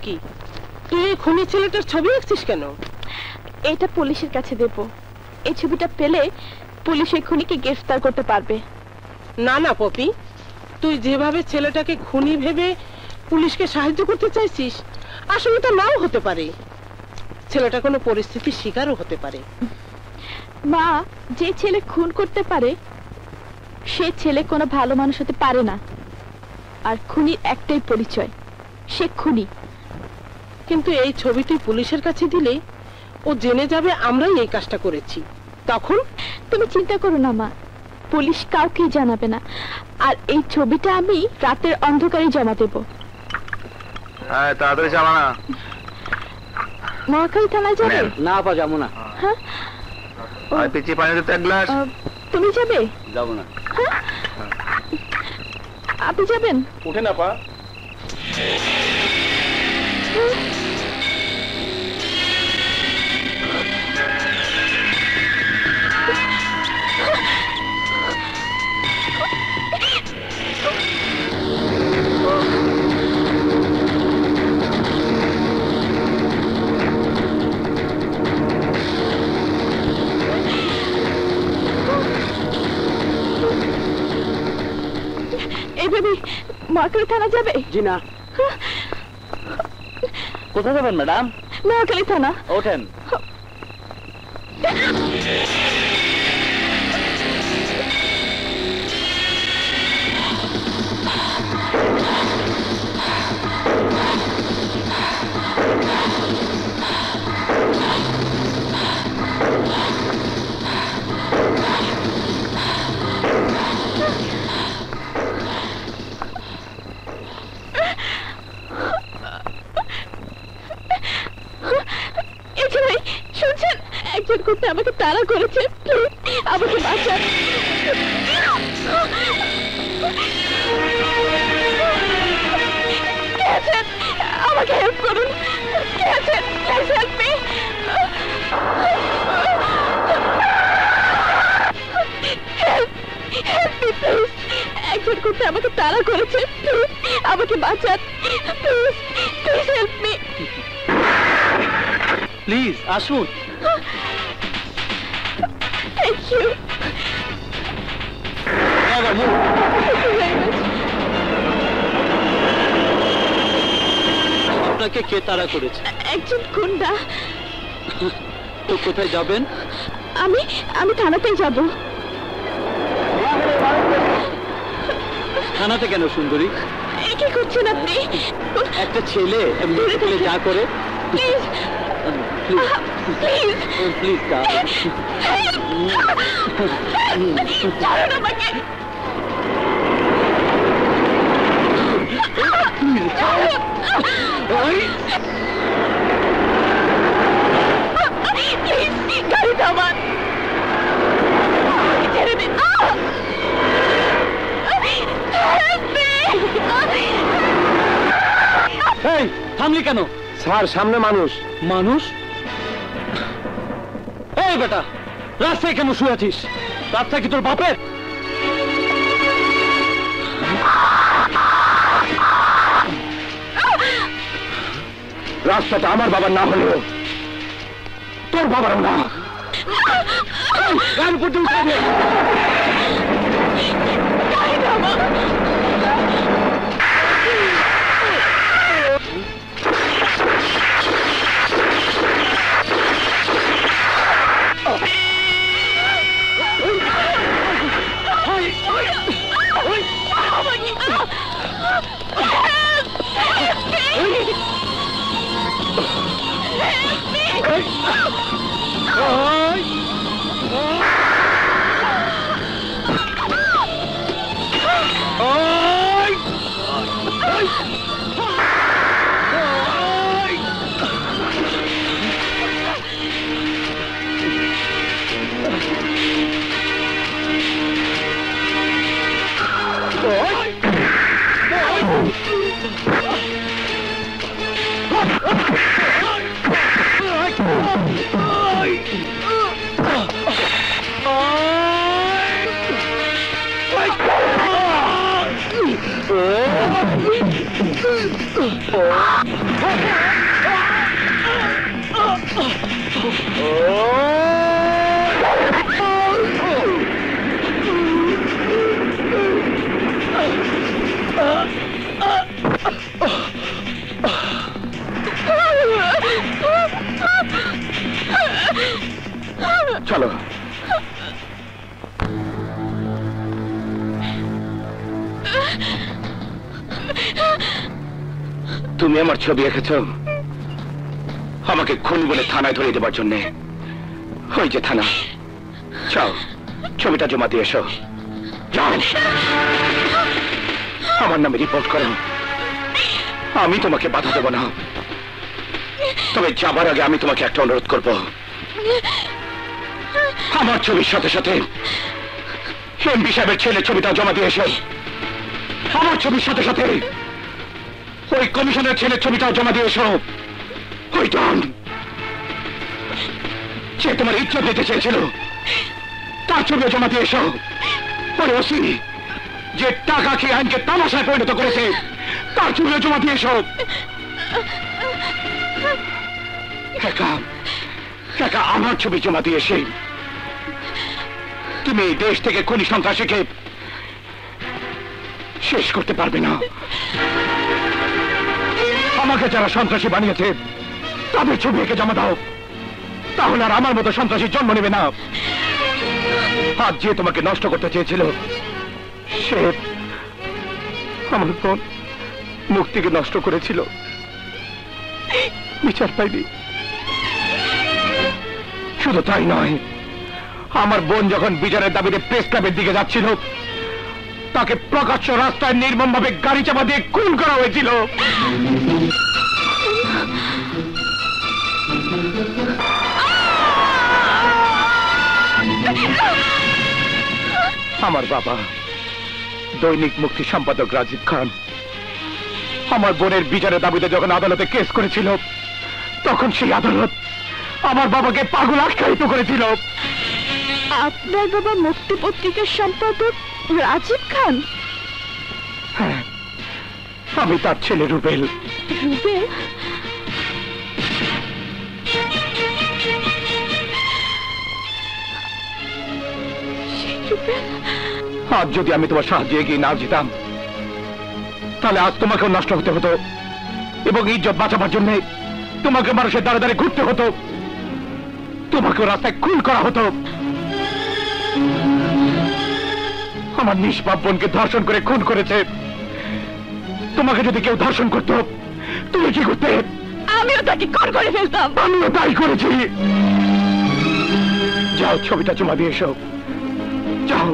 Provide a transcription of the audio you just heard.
কি তুই এই খুনি ছেলেটার ছবি আঁকছিস কেন? এটা পুলিশের কাছে দেব। এই ছবিটা পেলে পুলিশ এই খুনিকে গ্রেফতার করতে পারবে। না না পপি, তুই যেভাবে ছেলেটাকে খুনি ভেবে পুলিশকে সাহায্য করতে চাইছিস, আসলে তা নাও হতে পারে। ছেলেটা কোনো পরিস্থিতির শিকারও হতে পারে। মা, যে ছেলে খুন করতে পারে সে ছেলে কোনো ভালো মানুষ হতে পারে না। আর খুনির একটাই পরিচয়, সে খুনি। কিন্তু এই ছবিটি পুলিশের কাছে দিলে ও জেনে যাবে আমরাই এই কাজটা করেছি। তখন তুমি চিন্তা করো না মা, পুলিশ কাউকেই জানাবে না। আর এই ছবিটা আমি রাতের অন্ধকারে জমা দেব। হ্যাঁ, তাড়াতাড়ি চালা না। মহাখালী থানায় যাবে? না আপা, যাবো না। হ্যাঁ, আর পিছিয়ে পানি দিতে এক গ্লাস। তুমি যাবে? যাবো না। আপনি যাবেন? উঠে না পা। এইভাবে মহাখালী থানা যাবে? জি না। কোথায় যাবেন ম্যাডাম? মহাখালী থানা। ওঠেন। শুনছেন, একজন করতে আমাকে তাড়া করেছে। প্লিজ আমাকে বাঁচান। কে আছেন? আমাকে হেল্প করুন। কে আছেন? Please help me. Help me please. একজন করতে আমাকে তাড়া করেছে। প্লিজ আমাকে বাঁচান। Please please help me. Please আসুন। Thank you. আপনাকে কে তাড়া করেছে? একজন গুন্ডা। তো কোথায় যাবেন? আমি থানাতেই যাব। থানাতে কেন সুন্দরী? কি করছেন আপনি? একটা ছেলে মেয়ে যা করে। প্লিজ প্লিজ প্লিজ ছাড়ুন আমাকে। প্লিজ গাড়ি থামান। ছেড়ে দিন। এই থামলি কেন? স্যার, সামনে মানুষ। মানুষ? এই বেটা, রাস্তায় কেন শুয়ে আছিস? রাস্তা কি তোর বাপের? রাস্তাটা আমার বাবার না হলেও তোর বাবার না। গান উপর দিয়ে উঠে চলো। তুমি আমার ছবি এঁকেছ আমাকে খুন বলে থানায় ধরে দেবার জন্যে। ওই যে থানা, যাও ছবিটা জমা দিয়ে এসো। যাও, আমার নামে রিপোর্ট করো। আমি তোমাকে বাধা দেব না, তবে যাবার আগে আমি তোমাকে একটা অনুরোধ করব। আমার ছবির সাথে সাথে এমপি সাহেবের ছেলে ছবিটা জমা দিয়ে এসো। আমার ছবির সাথে সাথে ওই কমিশনের ছেলের ছবিটাও জমা দিয়ে এসো। ওই ডন, সে তোমার ইজ্জত দিতে চেয়েছিল, তার ছবিও জমা দিয়ে এসো। ওই ওসি যে টাকা খেয়ে আইনকে তামাশায় পরিণত করেছে, তার ছবিও জমা দিয়ে এসো। একা একা আমার ছবি জমা দিয়ে এসে তুমি এই দেশ থেকে খুনি সন্ত্রাসীকে শেষ করতে পারবে না। আমাকে যারা সন্ত্রাসী বানিয়েছে তাদের ছবি এঁকে জমা দাও, তাহলে আর আমার মতো সন্ত্রাসী জন্ম নেবে না। আজ যে তোমাকে নষ্ট করতে চেয়েছিল সে আমার বোন মুক্তিকে নষ্ট করেছিল, বিচার পাইনি। শুধু তাই নয়, আমার বোন যখন বিচারের দাবিতে প্রেস ক্লাবের দিকে যাচ্ছিল তাকে প্রকাশ্য রাস্তায় নির্মমভাবে গাড়ি চাপা দিয়ে খুন করা হয়েছিল। আমার বাবা দৈনিক মুক্তি সম্পাদক রাজীব খান আমার বোনের বিচারের দাবিতে যখন আদালতে কেস করেছিল, তখন সেই আদালত আমার বাবাকে পাগল আখ্যায়িত করেছিল। আপনার বাবা মুক্তি পত্রিকার সম্পাদক রাজীব খান? হ্যাঁ, আমি তার ছেলে রুবেল। রুবেল? আজ যদি আমি তোমার সাহায্যে এগিয়ে না যেতাম তাহলে আজ তোমাকেও নষ্ট হতে হতো এবং ইজ্জত বাঁচাবার জন্য তোমাকে মানুষের দ্বারে দ্বারে ঘুরতে হতো, তোমাকেও রাস্তায় খুন করা হতো। আমার নিষ্পাপ বোনকে ধর্ষণ করে খুন করেছে। তোমাকে যদি কেউ ধর্ষণ করতো তুমি কি করতে? আমিও তাকে খুন করে ফেলতাম। আমিও তাই করেছি। যাও ছবিটা জমা দিয়ে এসো, যাও।